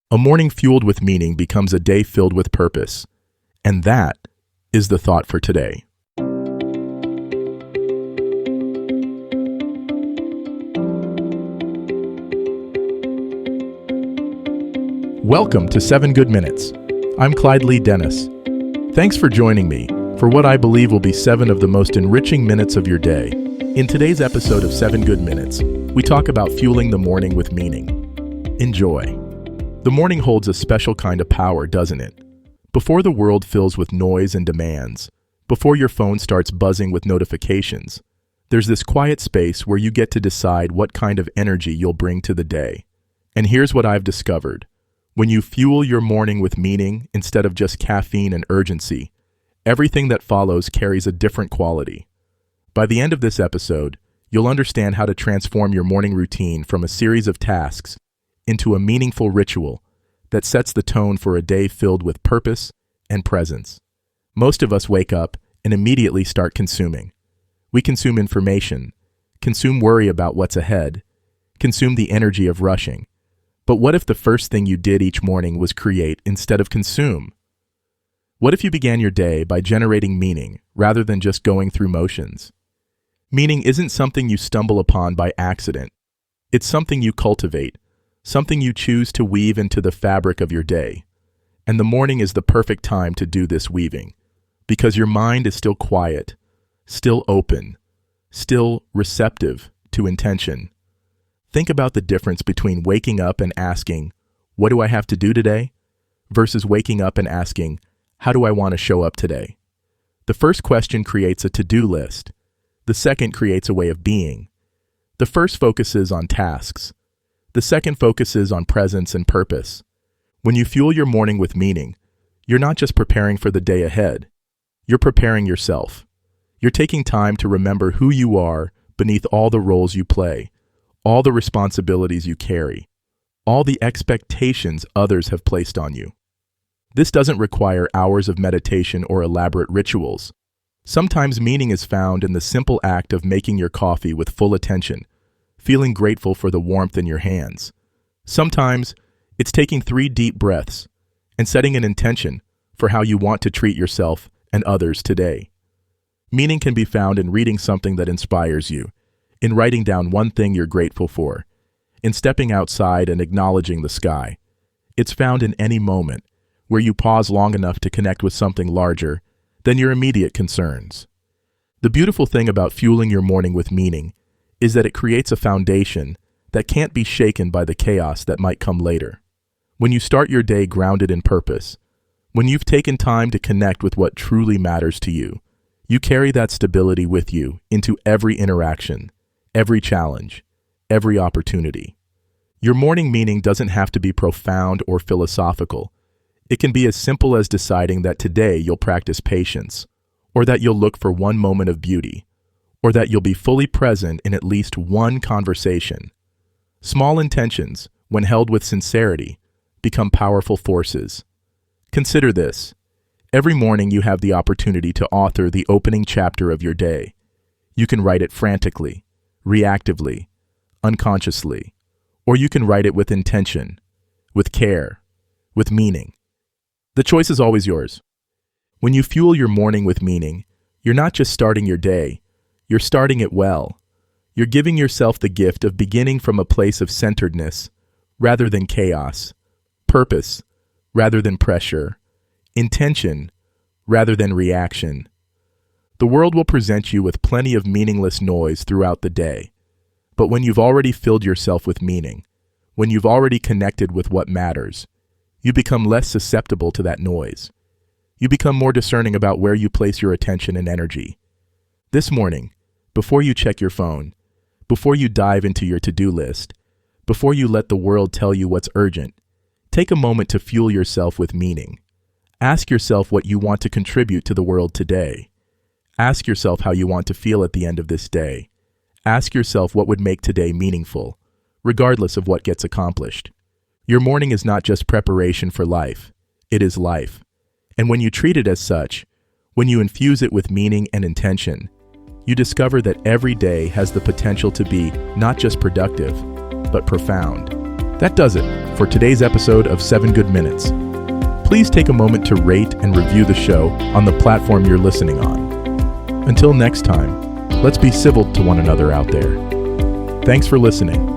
A morning fueled with meaning becomes a day filled with purpose. And that is the thought for today. Welcome to 7 Good Minutes. I'm Clyde Lee Dennis. Thanks for joining me for what I believe will be 7 of the most enriching minutes of your day. In today's episode of 7 Good Minutes, we talk about fueling the morning with meaning. Enjoy. The morning holds a special kind of power, doesn't it? Before the world fills with noise and demands, before your phone starts buzzing with notifications, there's this quiet space where you get to decide what kind of energy you'll bring to the day. And here's what I've discovered. When you fuel your morning with meaning instead of just caffeine and urgency, everything that follows carries a different quality. By the end of this episode, you'll understand how to transform your morning routine from a series of tasks into a meaningful ritual that sets the tone for a day filled with purpose and presence. Most of us wake up and immediately start consuming. We consume information, consume worry about what's ahead, consume the energy of rushing. But what if the first thing you did each morning was create instead of consume? What if you began your day by generating meaning rather than just going through motions? Meaning isn't something you stumble upon by accident. It's something you cultivate, something you choose to weave into the fabric of your day. And the morning is the perfect time to do this weaving, because your mind is still quiet, still open, still receptive to intention. Think about the difference between waking up and asking, "What do I have to do today?" versus waking up and asking, "How do I want to show up today?" The first question creates a to-do list. The second creates a way of being. The first focuses on tasks. The second focuses on presence and purpose. When you fuel your morning with meaning, you're not just preparing for the day ahead. You're preparing yourself. You're taking time to remember who you are beneath all the roles you play, all the responsibilities you carry, all the expectations others have placed on you. This doesn't require hours of meditation or elaborate rituals. Sometimes meaning is found in the simple act of making your coffee with full attention, feeling grateful for the warmth in your hands. Sometimes it's taking 3 deep breaths and setting an intention for how you want to treat yourself and others today. Meaning can be found in reading something that inspires you, in writing down one thing you're grateful for, in stepping outside and acknowledging the sky. It's found in any moment where you pause long enough to connect with something larger than your immediate concerns. The beautiful thing about fueling your morning with meaning is that it creates a foundation that can't be shaken by the chaos that might come later. When you start your day grounded in purpose, when you've taken time to connect with what truly matters to you, you carry that stability with you into every interaction, every challenge, every opportunity. Your morning meaning doesn't have to be profound or philosophical. It can be as simple as deciding that today you'll practice patience, or that you'll look for one moment of beauty, or that you'll be fully present in at least one conversation. Small intentions, when held with sincerity, become powerful forces. Consider this. Every morning you have the opportunity to author the opening chapter of your day. You can write it frantically, reactively, unconsciously, or you can write it with intention, with care, with meaning. The choice is always yours. When you fuel your morning with meaning, you're not just starting your day, you're starting it well. You're giving yourself the gift of beginning from a place of centeredness rather than chaos, purpose rather than pressure, intention rather than reaction. The world will present you with plenty of meaningless noise throughout the day. But when you've already filled yourself with meaning, when you've already connected with what matters, you become less susceptible to that noise. You become more discerning about where you place your attention and energy. This morning, before you check your phone, before you dive into your to-do list, before you let the world tell you what's urgent, take a moment to fuel yourself with meaning. Ask yourself what you want to contribute to the world today. Ask yourself how you want to feel at the end of this day. Ask yourself what would make today meaningful, regardless of what gets accomplished. Your morning is not just preparation for life, it is life. And when you treat it as such, when you infuse it with meaning and intention, you discover that every day has the potential to be not just productive, but profound. That does it for today's episode of 7 Good Minutes. Please take a moment to rate and review the show on the platform you're listening on. Until next time, let's be civil to one another out there. Thanks for listening.